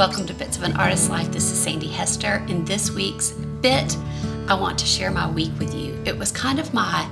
Welcome to Bits of an Artist's Life. This is Sandy Hester. In this week's bit, I want to share my week with you. It was kind of my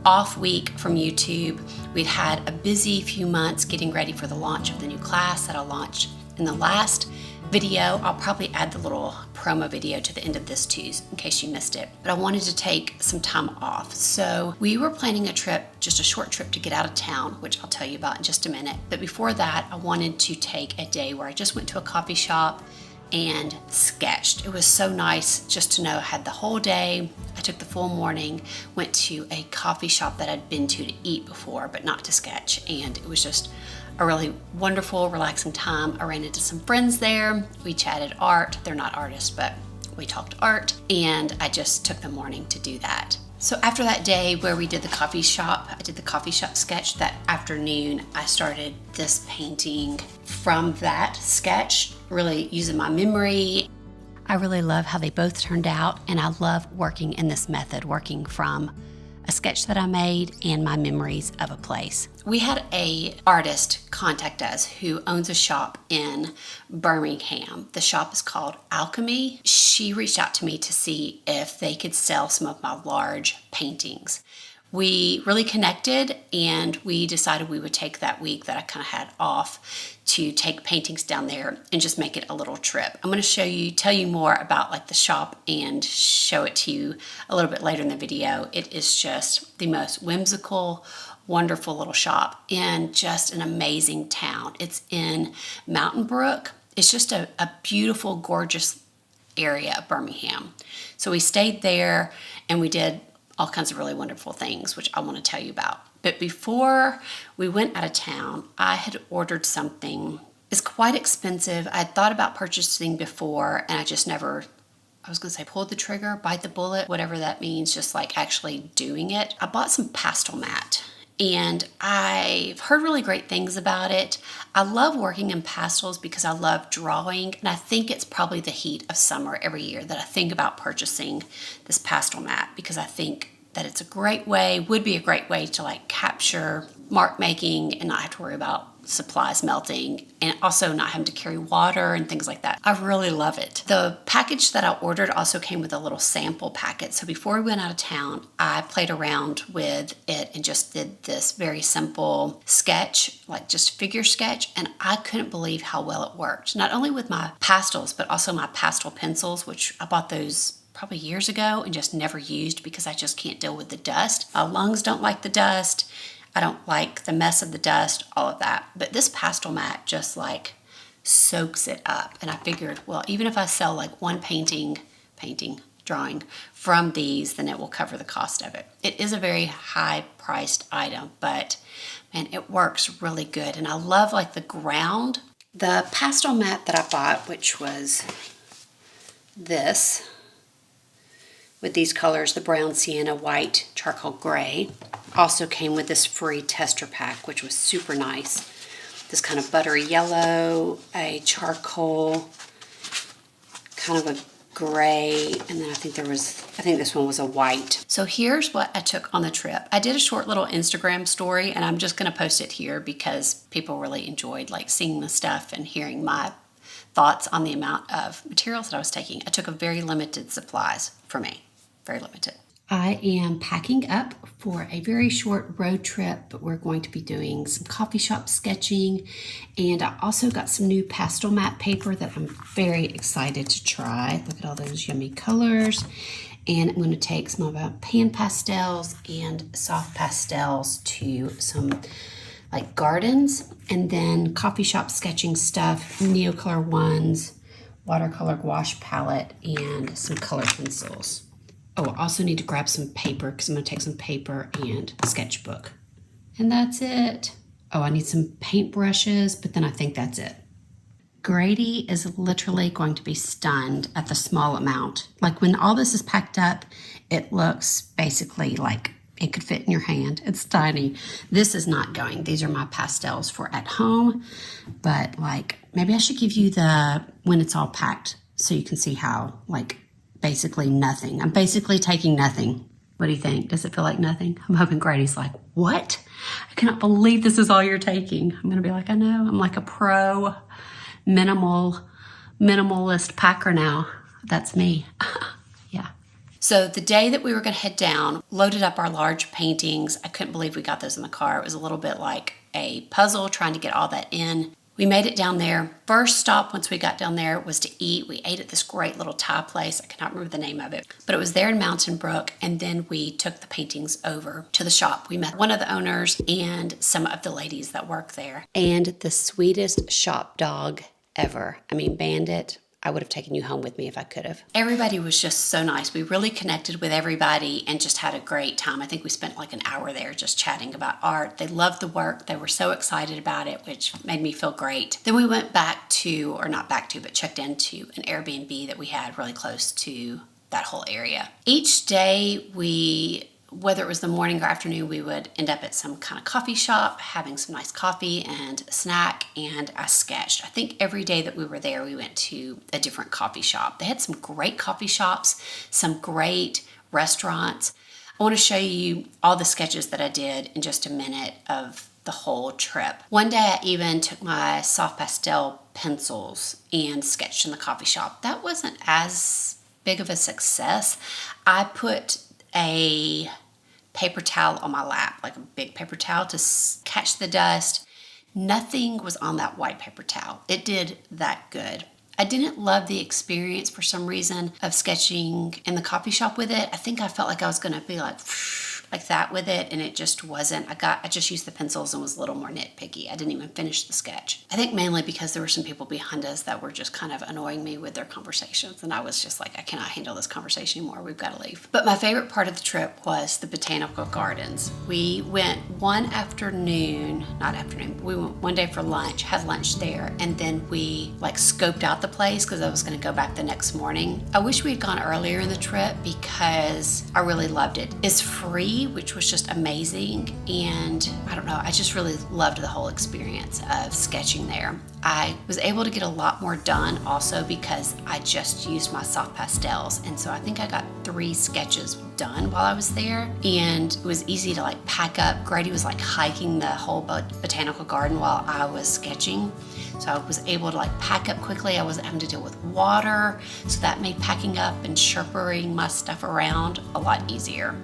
off week from YouTube. We'd had a busy few months getting ready for the launch of the new class that I'll launch in the last video. I'll probably add the little promo video to the end of this too, in case you missed it. But I wanted to take some time off. So we were planning a trip, just a short trip to get out of town, which I'll tell you about in just a minute. But before that, I wanted to take a day where I just went to a coffee shop and sketched. It was so nice just to know I had the whole day. I took the full morning, went to a coffee shop that I'd been to eat before, but not to sketch. And it was just a really wonderful, relaxing time. I ran into some friends there. We chatted art. They're not artists, but we talked art. And I just took the morning to do that. So after that day where we did the coffee shop, I did the coffee shop sketch. That afternoon, I started this painting from that sketch, really using my memory. I really love how they both turned out, and I love working in this method, working from a sketch that I made and my memories of a place. We had an artist contact us who owns a shop in Birmingham. The shop is called ALKMY. She reached out to me to see if they could sell some of my large paintings. We really connected, and we decided we would take that week that I kind of had off to take paintings down there and just make it a little trip. I'm going to tell you more about like the shop and show it to you a little bit later in the video. It is just the most whimsical, wonderful little shop in just an amazing town. It's in Mountain Brook. It's just a beautiful, gorgeous area of Birmingham. So we stayed there and we did all kinds of really wonderful things, which I want to tell you about. But before we went out of town, I had ordered something. It's quite expensive. I had thought about purchasing before, and I just never, I was going to say pulled the trigger, bite the bullet, whatever that means, just like actually doing it. I bought some PASTELMAT, and I've heard really great things about it. I love working in pastels because I love drawing, and I think it's probably the heat of summer every year that I think about purchasing this PASTELMAT, because I think that it's a great way, would be a great way to like capture mark making and not have to worry about supplies melting, and also not having to carry water and things like that. I really love it. The package that I ordered also came with a little sample packet. So before we went out of town, I played around with it and just did this very simple sketch, like just figure sketch, and I couldn't believe how well it worked. Not only with my pastels, but also my pastel pencils, which I bought those probably years ago and just never used because I just can't deal with the dust. My lungs don't like the dust. I don't like the mess of the dust, all of that. But this PASTELMAT just like soaks it up. And I figured, well, even if I sell like one drawing from these, then it will cover the cost of it. It is a very high priced item, but man, it works really good. And I love like the ground. The PASTELMAT that I bought, which was this, with these colors, the brown, sienna, white, charcoal gray, also came with this free tester pack, which was super nice. This kind of buttery yellow, a charcoal, kind of a gray, and then I think this one was a white. So here's what I took on the trip. I did a short little Instagram story, and I'm just gonna post it here because people really enjoyed like seeing the stuff and hearing my thoughts on the amount of materials that I was taking. I took a very limited supplies for me. Very limited. I am packing up for a very short road trip, but we're going to be doing some coffee shop sketching, and I also got some new PASTELMAT paper that I'm very excited to try. Look at all those yummy colors. And I'm going to take some of my pan pastels and soft pastels to some like gardens, and then coffee shop sketching stuff, NEOCOLOR ones, watercolor gouache palette, and some color pencils. Oh, I also need to grab some paper because I'm going to take some paper and a sketchbook. And that's it. Oh, I need some paint brushes, but then I think that's it. Grady is literally going to be stunned at the small amount. Like when all this is packed up, it looks basically like it could fit in your hand. It's tiny. This is not going. These are my pastels for at home, but like maybe I should give you the when it's all packed so you can see how like basically nothing. I'm basically taking nothing. What do you think? Does it feel like nothing? I'm hoping Grady's like, what? I cannot believe this is all you're taking. I'm going to be like, I know. I'm like a pro minimal minimalist packer now. That's me. Yeah. So the day that we were going to head down, loaded up our large paintings. I couldn't believe we got those in the car. It was a little bit like a puzzle trying to get all that in. We made it down there. First stop once we got down there was to eat. We ate at this great little Thai place. I cannot remember the name of it, but it was there in Mountain Brook. And then we took the paintings over to the shop. We met one of the owners and some of the ladies that work there. And the sweetest shop dog ever. I mean, Bandit. I would have taken you home with me if I could have. Everybody was just so nice. We really connected with everybody and just had a great time. I think we spent like an hour there just chatting about art. They loved the work. They were so excited about it, which made me feel great. Then we went back to, or not back to, but checked into an Airbnb that we had really close to that whole area. Each day whether it was the morning or afternoon, we would end up at some kind of coffee shop, having some nice coffee and a snack, and I sketched. I think every day that we were there, we went to a different coffee shop. They had some great coffee shops, some great restaurants. I want to show you all the sketches that I did in just a minute of the whole trip. One day I even took my soft pastel pencils and sketched in the coffee shop. That wasn't as big of a success. I put a paper towel on my lap, like a big paper towel to catch the dust. Nothing was on that white paper towel. It did that good. I didn't love the experience for some reason of sketching in the coffee shop with it. I think I felt like I was gonna be like that with it, and it just wasn't. I just used the pencils and was a little more nitpicky. I didn't even finish the sketch. I think mainly because there were some people behind us that were just kind of annoying me with their conversations, and I was just like, I cannot handle this conversation anymore. We've got to leave. But my favorite part of the trip was the botanical gardens. We went we went one day for lunch, had lunch there, and then we like scoped out the place because I was going to go back the next morning. I wish we had gone earlier in the trip because I really loved it. It's free, which was just amazing, and I don't know, I just really loved the whole experience of sketching there. I was able to get a lot more done also because I just used my soft pastels, and so I think I got 3 sketches done while I was there, and it was easy to like pack up. Grady was like hiking the whole botanical garden while I was sketching, so I was able to like pack up quickly. I wasn't having to deal with water, so that made packing up and sherpering my stuff around a lot easier.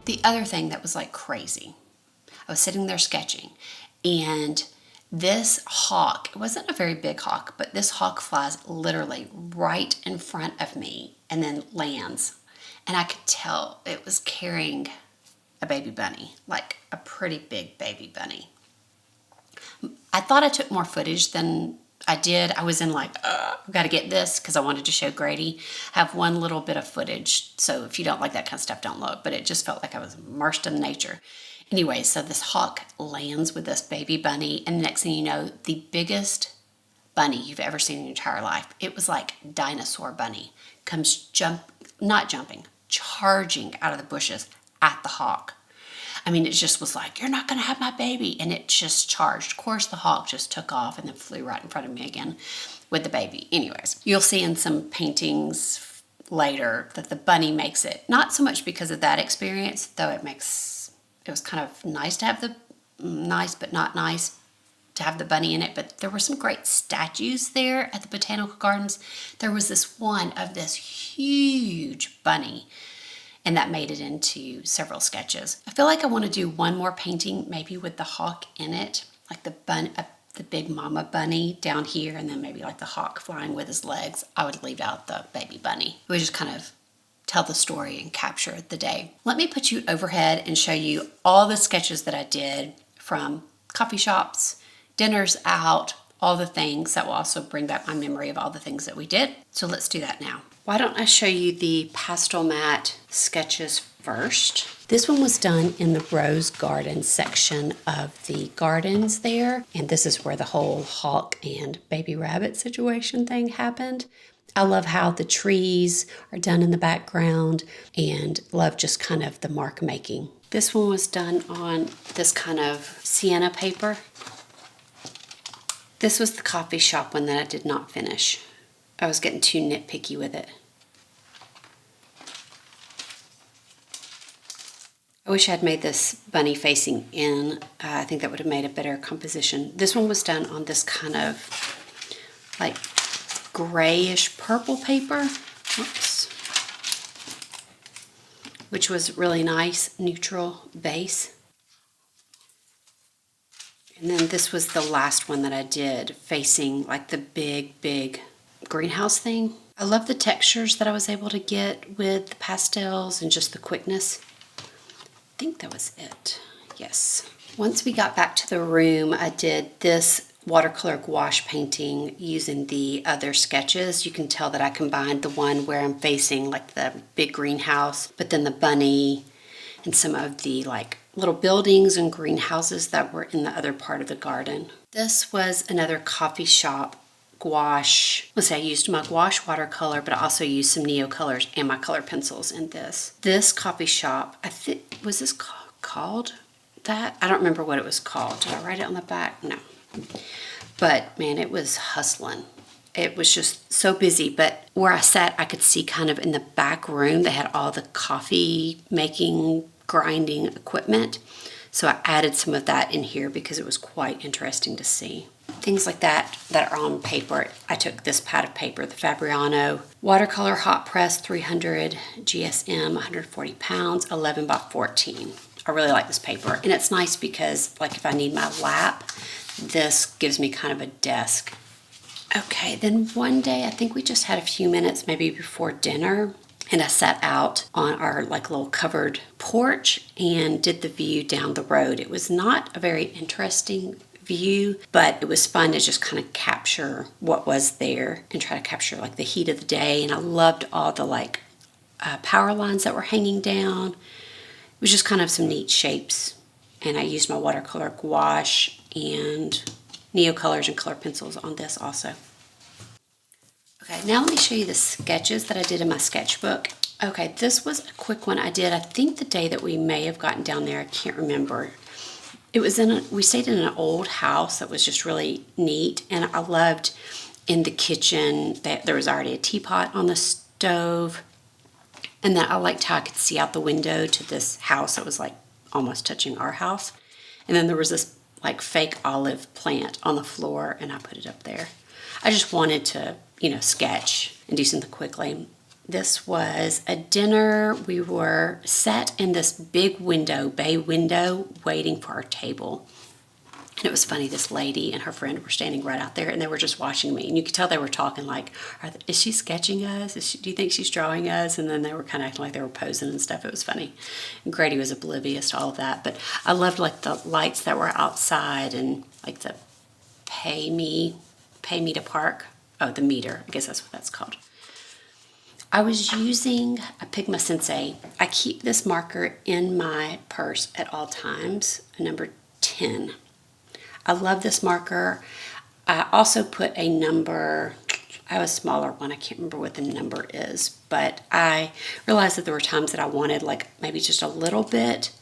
The other thing that was like crazy, I was sitting there sketching, and this hawk, it wasn't a very big hawk, but this hawk flies literally right in front of me and then lands. And I could tell it was carrying a baby bunny, like a pretty big baby bunny. I thought I took more footage than I did. I was in like, I've got to get this because I wanted to show Grady. I have one little bit of footage, so if you don't like that kind of stuff, don't look, but it just felt like I was immersed in nature. Anyway, so this hawk lands with this baby bunny, and the next thing you know, the biggest bunny you've ever seen in your entire life, it was like dinosaur bunny, comes charging out of the bushes at the hawk. I mean, it just was like, you're not going to have my baby. And it just charged. Of course, the hawk just took off and then flew right in front of me again with the baby. Anyways, you'll see in some paintings later that the bunny makes it. Not so much because of that experience, though it was kind of nice to have but not nice to have the bunny in it. But there were some great statues there at the Botanical Gardens. There was this one of this huge bunny, and that made it into several sketches. I feel like I want to do one more painting, maybe with the hawk in it, like the big mama bunny down here, and then maybe like the hawk flying with his legs. I would leave out the baby bunny. It would just kind of tell the story and capture the day. Let me put you overhead and show you all the sketches that I did from coffee shops, dinners out, all the things that will also bring back my memory of all the things that we did. So let's do that now. Why don't I show you the PASTELMAT sketches first? This one was done in the rose garden section of the gardens there. And this is where the whole hawk and baby rabbit situation thing happened. I love how the trees are done in the background and love just kind of the mark making. This one was done on this kind of sienna paper. This was the coffee shop one that I did not finish. I was getting too nitpicky with it. I wish I had made this bunny facing in. I think that would have made a better composition. This one was done on this kind of like grayish purple paper. Oops. Which was really nice, neutral base. And then this was the last one that I did, facing like the big greenhouse thing. I love the textures that I was able to get with the pastels and just the quickness. I think that was it. Yes. Once we got back to the room, I did this watercolor gouache painting using the other sketches. You can tell that I combined the one where I'm facing like the big greenhouse, but then the bunny and some of the like little buildings and greenhouses that were in the other part of the garden. This was another coffee shop gouache. Let's say I used my gouache watercolor, but I also used some NEOCOLORs and my color pencils in this. This coffee shop, I think, was this called that? I don't remember what it was called. Did I write it on the back? No. But man, it was hustling. It was just so busy, but where I sat, I could see kind of in the back room, they had all the coffee making, grinding equipment. So I added some of that in here because it was quite interesting to see. Things like that are on paper. I took this pad of paper, the Fabriano watercolor hot press 300 GSM, 140 pounds, 11 by 14. I really like this paper, and it's nice because like if I need my lap, this gives me kind of a desk. Okay, then one day, I think we just had a few minutes maybe before dinner, and I sat out on our like little covered porch and did the view down the road. It was not a very interesting view, but it was fun to just kind of capture what was there and try to capture like the heat of the day. And I loved all the like power lines that were hanging down. It was just kind of some neat shapes. And I used my watercolor gouache and NEOCOLORs and color pencils on this also. Okay, now let me show you the sketches that I did in my sketchbook. Okay, this was a quick one I did, I think the day that we may have gotten down there, I can't remember. It was we stayed in an old house that was just really neat, and I loved in the kitchen that there was already a teapot on the stove, and then I liked how I could see out the window to this house that was like almost touching our house. And then there was this like fake olive plant on the floor, and I put it up there. I just wanted to, sketch and do something quickly. This was a dinner. We were sat in this big window, bay window, waiting for our table. And it was funny, this lady and her friend were standing right out there, and they were just watching me. And you could tell they were talking like, is she sketching us? Do you think she's drawing us? And then they were kind of acting like they were posing and stuff. It was funny. And Grady was oblivious to all of that. But I loved like the lights that were outside and like the pay me to park. Oh, the meter. I guess that's what that's called. I was using a PIGMA SENSEI. I keep this marker in my purse at all times, a number 10. I love this marker. I also put a number, I have a smaller one, I can't remember what the number is, but I realized that there were times that I wanted like maybe just a little bit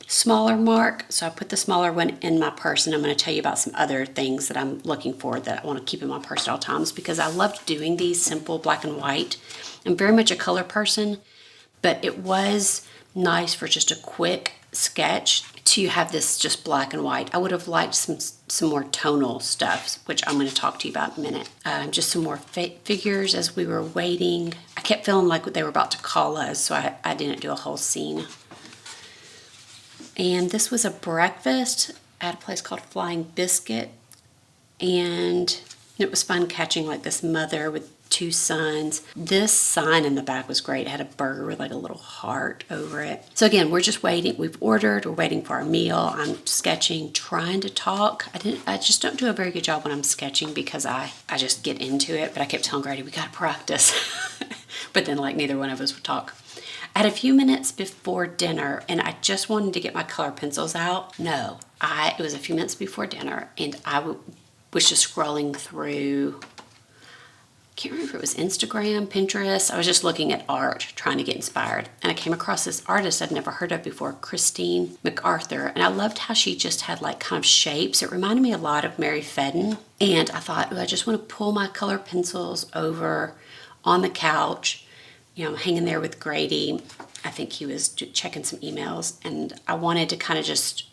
smaller mark, so I put the smaller one in my purse, and I'm going to tell you about some other things that I'm looking for that I want to keep in my purse at all times because I loved doing these simple black and white. I'm very much a color person, but it was nice for just a quick sketch to have this just black and white. I would have liked some more tonal stuff, which I'm going to talk to you about in a minute. Just some more figures as we were waiting. I kept feeling like they were about to call us, so I didn't do a whole scene. And this was a breakfast at a place called Flying Biscuit, and it was fun catching like this mother with two suns. This sign in the back was great. It had a burger with like a little heart over it. So again, we're just waiting. We've ordered, we're waiting for our meal. I'm sketching, trying to talk. I just don't do a very good job when I'm sketching because I just get into it, but I kept telling Grady, we gotta practice. But then like neither one of us would talk. I had a few minutes before dinner and I just wanted to get my color pencils out. No, it was a few minutes before dinner and I was just scrolling through, I can't remember if it was Instagram, Pinterest. I was just looking at art, trying to get inspired. And I came across this artist I'd never heard of before, Christine MacArthur. And I loved how she just had like kind of shapes. It reminded me a lot of Mary Fedden. And I thought, I just want to pull my color pencils over on the couch, you know, hanging there with Grady. I think he was checking some emails. And I wanted to kind of just,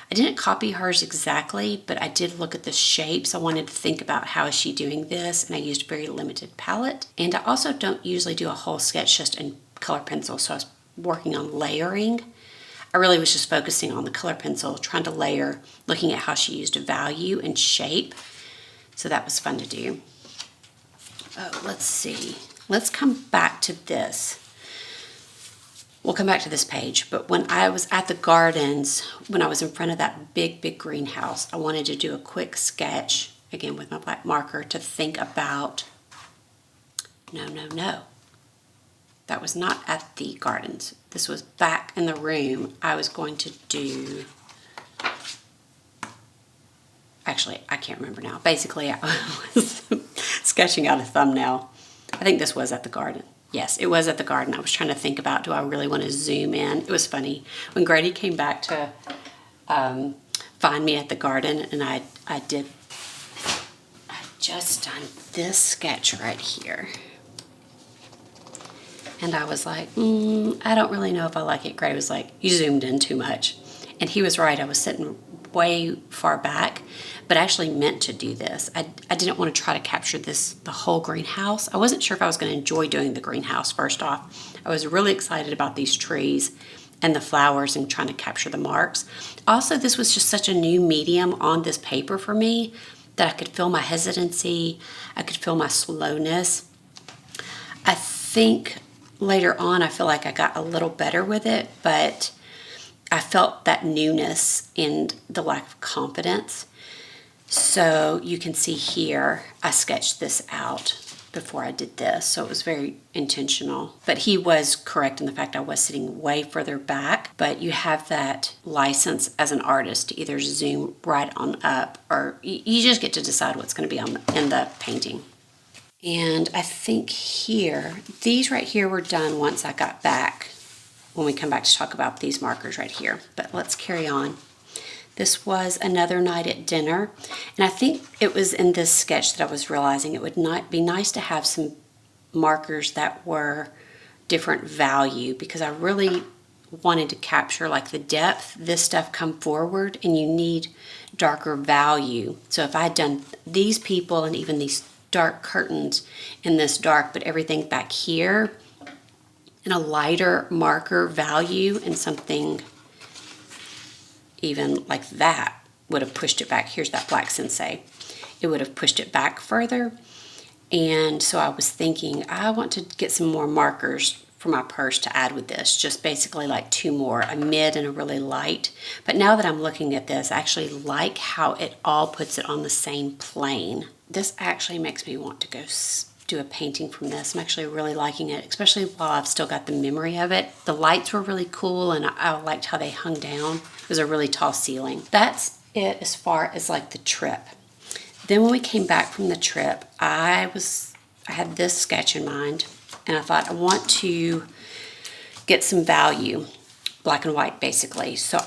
I didn't copy hers exactly, but I did look at the shapes. I wanted to think about how is she doing this, and I used a very limited palette. And I also don't usually do a whole sketch just in color pencil, so I was working on layering. I really was just focusing on the color pencil, trying to layer, looking at how she used value and shape. So that was fun to do. Oh, let's see. Let's come back to this. We'll come back to this page, but when I was at the gardens, when I was in front of that big greenhouse, I wanted to do a quick sketch, again with my black marker, to think about, no. That was not at the gardens. This was back in the room. I was going to do, actually, I can't remember now. Basically, I was sketching out a thumbnail. I think this was at the garden. Yes, it was at the garden. I was trying to think about, do I really want to zoom in? It was funny. When Grady came back to find me at the garden, and I just done this sketch right here. And I was like, I don't really know if I like it. Grady was like, you zoomed in too much. And he was right. I was sitting way far back, but I actually meant to do this. I didn't want to try to capture the whole greenhouse. I wasn't sure if I was going to enjoy doing the greenhouse first off. I was really excited about these trees and the flowers and trying to capture the marks. Also, this was just such a new medium on this paper for me that I could feel my hesitancy. I could feel my slowness. I think later on, I feel like I got a little better with it, but I felt that newness and the lack of confidence. So you can see here, I sketched this out before I did this, so it was very intentional. But he was correct in the fact I was sitting way further back, but you have that license as an artist to either zoom right on up, or you just get to decide what's going to be in the painting. And I think here, these right here were done once I got back, when we come back to talk about these markers right here. But let's carry on. This was another night at dinner, and I think it was in this sketch that I was realizing it would not be nice to have some markers that were different value, because I really wanted to capture like the depth, this stuff come forward, and you need darker value. So if I had done these people and even these dark curtains in this dark, but everything back here in a lighter marker value and something even like that would have pushed it back. Here's that black Sensei. It would have pushed it back further. And so I was thinking, I want to get some more markers for my purse to add with this, just basically like two more, a mid and a really light. But now that I'm looking at this, I actually like how it all puts it on the same plane. This actually makes me want to go do a painting from this. I'm actually really liking it, especially while I've still got the memory of it. The lights were really cool, and I liked how they hung down. It was a really tall ceiling. That's it as far as like the trip. Then when we came back from the trip, I had this sketch in mind, and I thought I want to get some value, black and white basically. So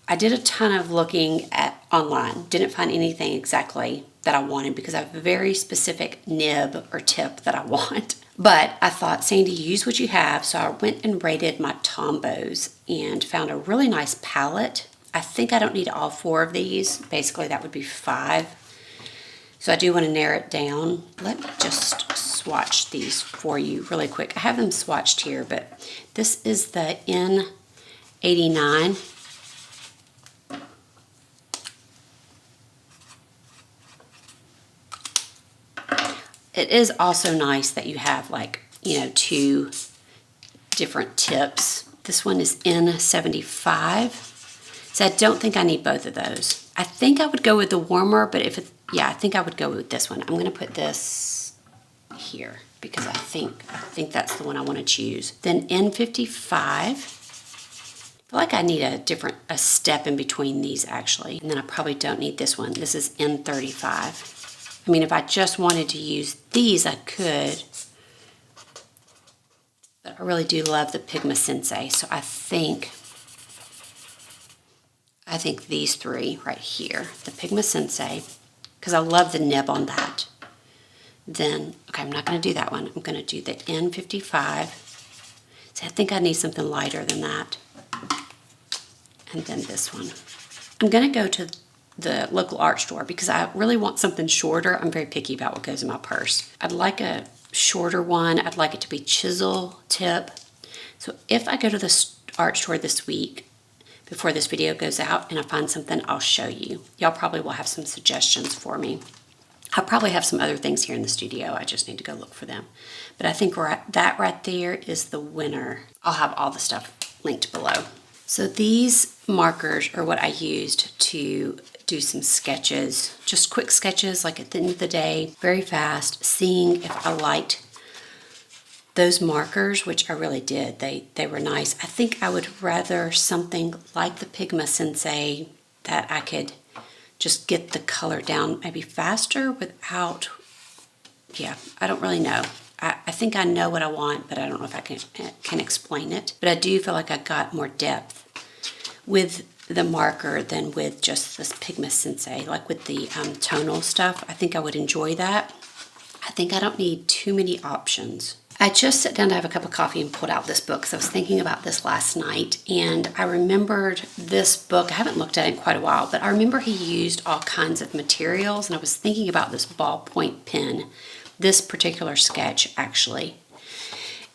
I did a ton of looking at online. Didn't find anything exactly that I wanted because I have a very specific nib or tip that I want. But I thought, Sandy, use what you have. So I went and rated my Tombows and found a really nice palette. I think I don't need all 4 of these. Basically, that would be 5. So I do want to narrow it down. Let me just swatch these for you really quick. I have them swatched here, but this is the N89. It is also nice that you have like, you know, 2 different tips. This one is N75. So I don't think I need both of those. I think I would go with the warmer, but if it's, yeah, I think I would go with this one. I'm gonna put this here because I think that's the one I want to choose. Then N55. I feel like I need a step in between these actually. And then I probably don't need this one. This is N35. I mean, if I just wanted to use these, I could. But I really do love the PIGMA SENSEI. So I think these 3 right here, the PIGMA SENSEI, because I love the nib on that. Then, okay, I'm not going to do that one. I'm going to do the N55. So I think I need something lighter than that. And then this one. I'm going to go to the local art store because I really want something shorter. I'm very picky about what goes in my purse. I'd like a shorter one. I'd like it to be chisel tip. So if I go to the art store this week, before this video goes out, and I find something, I'll show you. Y'all probably will have some suggestions for me. I probably have some other things here in the studio. I just need to go look for them. But I think that right there is the winner. I'll have all the stuff linked below. So these markers are what I used to do some sketches, just quick sketches, like at the end of the day, very fast, seeing if I liked those markers, which I really did. They were nice. I think I would rather something like the PIGMA SENSEI that I could just get the color down maybe faster without, yeah, I don't really know. I think I know what I want, but I don't know if I can explain it. But I do feel like I got more depth with the marker than with just this PIGMA SENSEI. Like with the tonal stuff, I think I would enjoy that. I think I don't need too many options. I just sat down to have a cup of coffee and pulled out this book because I was thinking about this last night, and I remembered this book. I haven't looked at it in quite a while, but I remember he used all kinds of materials, and I was thinking about this ballpoint pen, this particular sketch actually.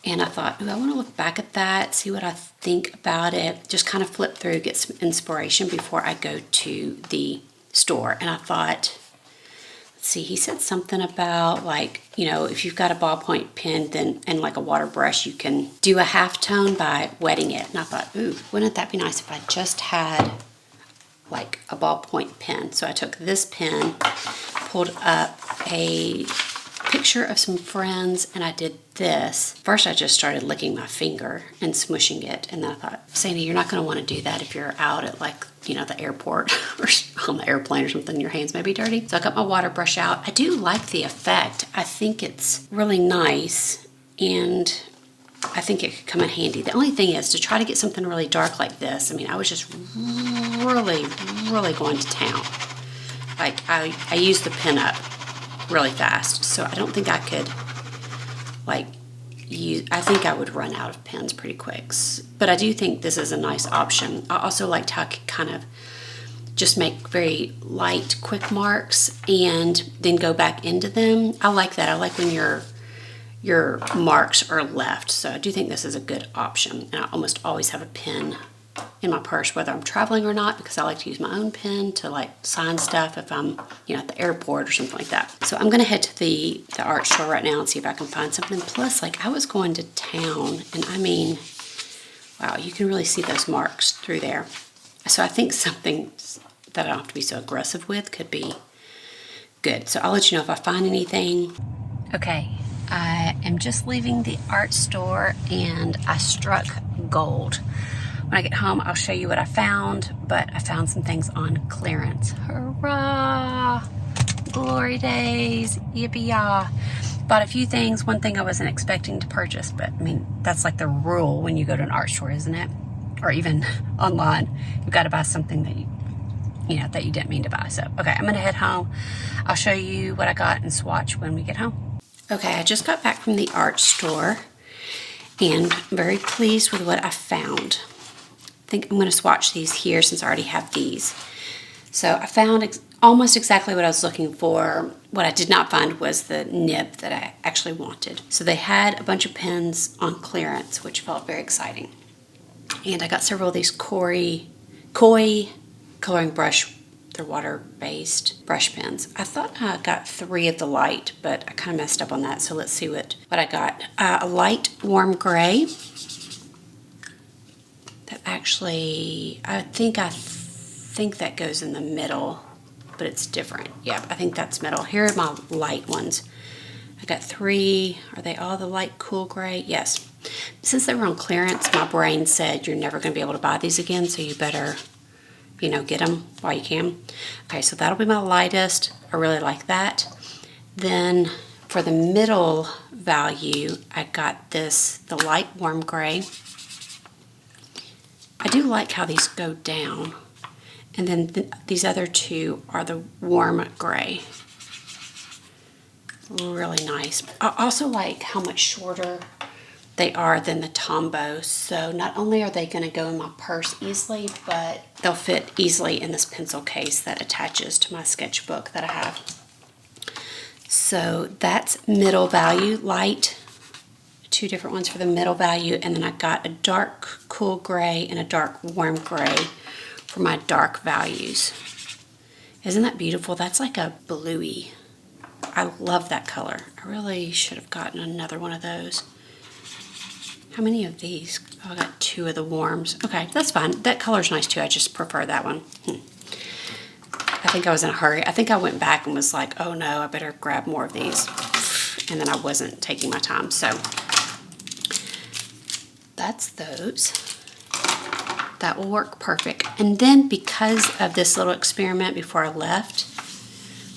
And I thought, ooh, I want to look back at that, see what I think about it, just kind of flip through, get some inspiration before I go to the store. And I thought, see, he said something about like, you know, if you've got a ballpoint pen then and like a water brush, you can do a half tone by wetting it. And I thought, ooh, wouldn't that be nice if I just had like a ballpoint pen? So I took this pen, pulled up a picture of some friends, and I did this. First, I just started licking my finger and smushing it, and then I thought, Sandy, you're not going to want to do that if you're out at like, you know, the airport or on the airplane or something. Your hands may be dirty. So I got my water brush out. I do like the effect. I think it's really nice, and I think it could come in handy. The only thing is to try to get something really dark like this. I mean, I was just really going to town. Like I used the pen up really fast, so I don't think I could like use, I think I would run out of pens pretty quick. But I do think this is a nice option. I also liked how I could kind of just make very light quick marks and then go back into them. I like that. I like when your marks are left. So I do think this is a good option. And I almost always have a pen in my purse, whether I'm traveling or not, because I like to use my own pen to like sign stuff if I'm, you know, at the airport or something like that. So I'm gonna head to the art store right now and see if I can find something. Plus, like, I was going to town, and I mean, wow, you can really see those marks through there. So I think something that I don't have to be so aggressive with could be good. So I'll let you know if I find anything. Okay, I am just leaving the art store and I struck gold. When I get home, I'll show you what I found, but I found some things on clearance. Hurrah! Glory days, yippee-yah. Bought a few things. One thing I wasn't expecting to purchase, but I mean, that's like the rule when you go to an art store, isn't it? Or even online. You've got to buy something that that you didn't mean to buy. So, okay, I'm gonna head home. I'll show you what I got and swatch when we get home. Okay, I just got back from the art store and I'm very pleased with what I found. I think I'm going to swatch these here since I already have these. So I found almost exactly what I was looking for. What I did not find was the nib that I actually wanted. So they had a bunch of pens on clearance, which felt very exciting. And I got several of these Koi coloring brush They're water-based brush pens. I thought I got 3 of the light, but I kind of messed up on that, so let's see what I got. A light warm gray. That actually, I think that goes in the middle, but it's different. Yep, I think that's middle. Here are my light ones. I got 3. Are they all the light cool gray? Yes. Since they were on clearance, my brain said you're never going to be able to buy these again, so you better, you know, get them while you can. Okay, so that'll be my lightest. I really like that. Then for the middle value, I got this, the light warm gray. I do like how these go down. And then these other 2 are the warm gray. Really nice. I also like how much shorter they are than the Tombow. So not only are they going to go in my purse easily, but they'll fit easily in this pencil case that attaches to my sketchbook that I have. So that's middle value, light. 2 different ones for the middle value, and then I got a dark cool gray and a dark warm gray for my dark values. Isn't that beautiful? That's like a bluey. I love that color. I really should have gotten another one of those. How many of these? Oh, I got 2 of the warms. Okay, that's fine. That color's nice too. I just prefer that one. I think I was in a hurry. I think I went back and was like, oh no, I better grab more of these. And then I wasn't taking my time. So that's those. That will work perfect. And then because of this little experiment before I left,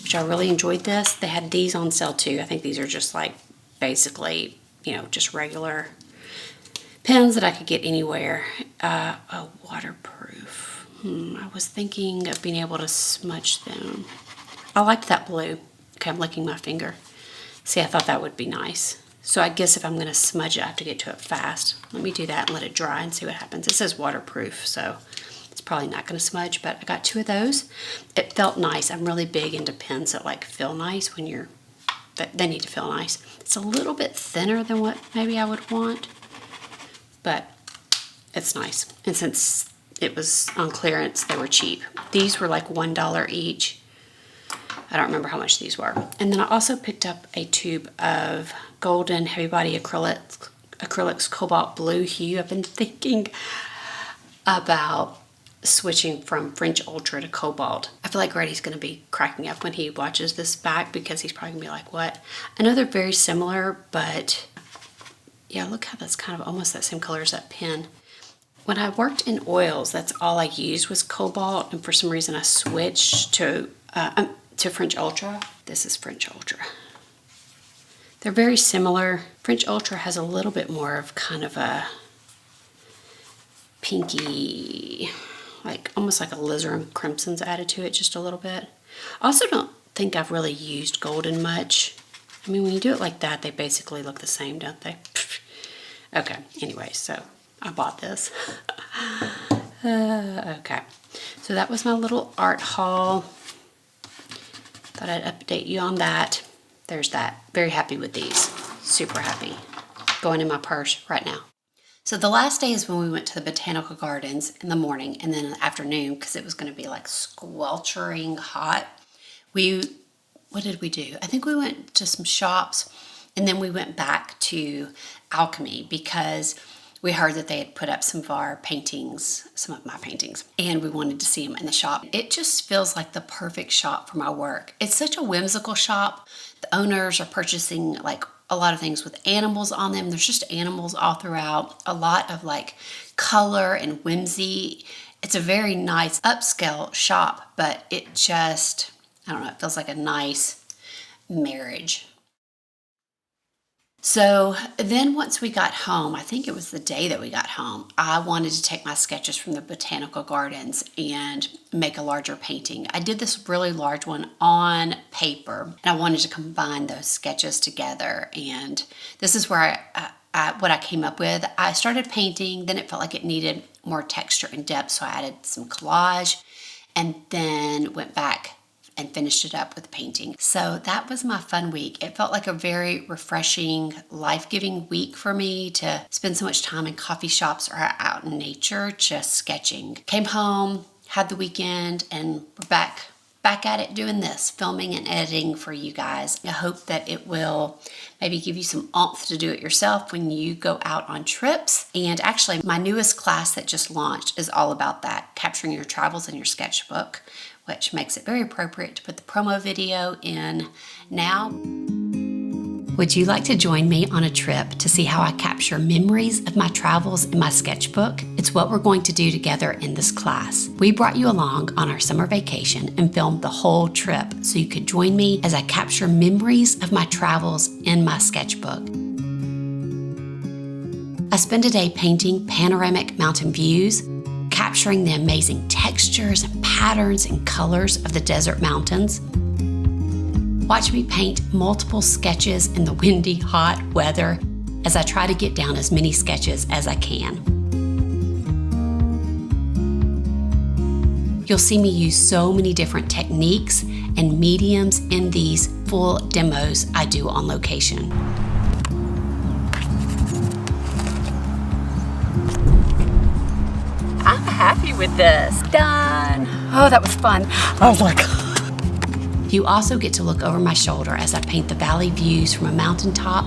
which I really enjoyed this, they had these on sale too. I think these are just like basically, you know, just regular pens that I could get anywhere. Oh, waterproof. I was thinking of being able to smudge them. I liked that blue. Okay, I'm licking my finger. See, I thought that would be nice. So I guess if I'm going to smudge it, I have to get to it fast. Let me do that and let it dry and see what happens. It says waterproof, so it's probably not going to smudge, but I got 2 of those. It felt nice. I'm really big into pens that like feel nice when you're, they need to feel nice. It's a little bit thinner than what maybe I would want, but it's nice. And since it was on clearance, they were cheap. These were like $1 each. I don't remember how much these were. And then I also picked up a tube of golden heavy body acrylics cobalt blue hue. I've been thinking about switching from French Ultra to cobalt. I feel like Grady's going to be cracking up when he watches this back because he's probably going to be like, what? I know they're very similar, but yeah, look how that's kind of almost that same color as that pen. When I worked in oils, that's all I used was cobalt, and for some reason I switched to French Ultra. This is French Ultra. They're very similar. French Ultra has a little bit more of kind of a pinky, like almost like a alizarin crimson's added to it just a little bit. I also don't think I've really used golden much. I mean, when you do it like that, they basically look the same, don't they? Okay, anyway, so I bought this. Okay, so that was my little art haul. Thought I'd update you on that. There's that. Very happy with these. Super happy. Going in my purse right now. So the last day is when we went to the botanical gardens in the morning and then in the afternoon because it was going to be like squelching hot. What did we do? I think we went to some shops and then we went back to ALKMY because we heard that they had put up some of our paintings, some of my paintings, and we wanted to see them in the shop. It just feels like the perfect shop for my work. It's such a whimsical shop. The owners are purchasing like a lot of things with animals on them. There's just animals all throughout, a lot of like color and whimsy. It's a very nice upscale shop, but it just, I don't know, it feels like a nice marriage. So then once we got home, I think it was the day that we got home, I wanted to take my sketches from the botanical gardens and make a larger painting. I did this really large one on paper and I wanted to combine those sketches together, and this is where what I came up with. I started painting, then it felt like it needed more texture and depth, so I added some collage and then went back and finished it up with painting. So that was my fun week. It felt like a very refreshing, life-giving week for me to spend so much time in coffee shops or out in nature just sketching. Came home, had the weekend, and we're back back at it doing this, filming and editing for you guys. I hope that it will maybe give you some oomph to do it yourself when you go out on trips. And actually, my newest class that just launched is all about that, capturing your travels in your sketchbook, which makes it very appropriate to put the promo video in now. Would you like to join me on a trip to see how I capture memories of my travels in my sketchbook? It's what we're going to do together in this class. We brought you along on our summer vacation and filmed the whole trip so you could join me as I capture memories of my travels in my sketchbook. I spend a day painting panoramic mountain views, capturing the amazing textures and patterns and colors of the desert mountains. Watch me paint multiple sketches in the windy, hot weather as I try to get down as many sketches as I can. You'll see me use so many different techniques and mediums in these full demos I do on location. I'm happy with this. Done. Oh, that was fun. I was like... You also get to look over my shoulder as I paint the valley views from a mountaintop.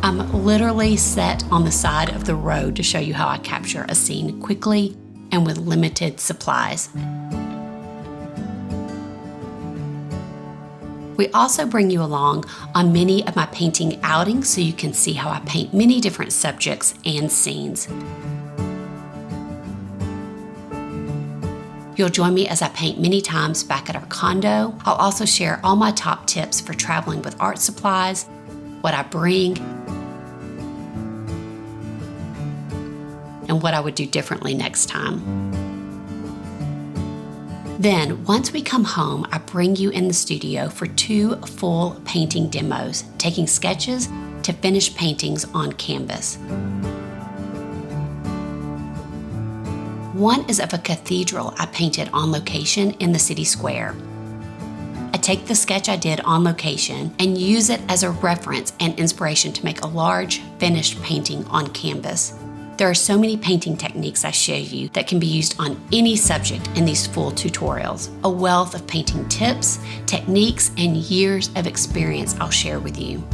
I'm literally set on the side of the road to show you how I capture a scene quickly and with limited supplies. We also bring you along on many of my painting outings so you can see how I paint many different subjects and scenes. You'll join me as I paint many times back at our condo. I'll also share all my top tips for traveling with art supplies, what I bring, and what I would do differently next time. Then, once we come home, I bring you in the studio for 2 full painting demos, taking sketches to finished paintings on canvas. One is of a cathedral I painted on location in the city square. I take the sketch I did on location and use it as a reference and inspiration to make a large, finished painting on canvas. There are so many painting techniques I show you that can be used on any subject in these full tutorials. A wealth of painting tips, techniques, and years of experience I'll share with you.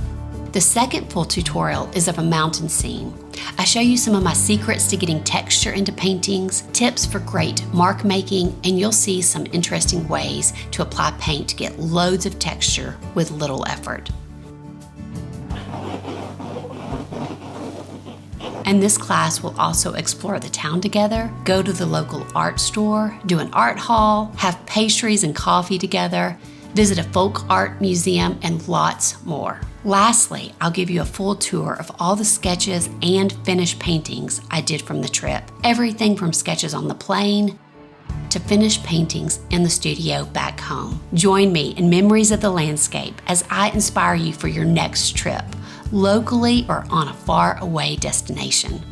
The second full tutorial is of a mountain scene. I show you some of my secrets to getting texture into paintings, tips for great mark making, and you'll see some interesting ways to apply paint to get loads of texture with little effort. And this class will also explore the town together, go to the local art store, do an art haul, have pastries and coffee together, visit a folk art museum, and lots more. Lastly, I'll give you a full tour of all the sketches and finished paintings I did from the trip. Everything from sketches on the plane to finished paintings in the studio back home. Join me in Memories of the Landscape as I inspire you for your next trip, locally or on a far away destination.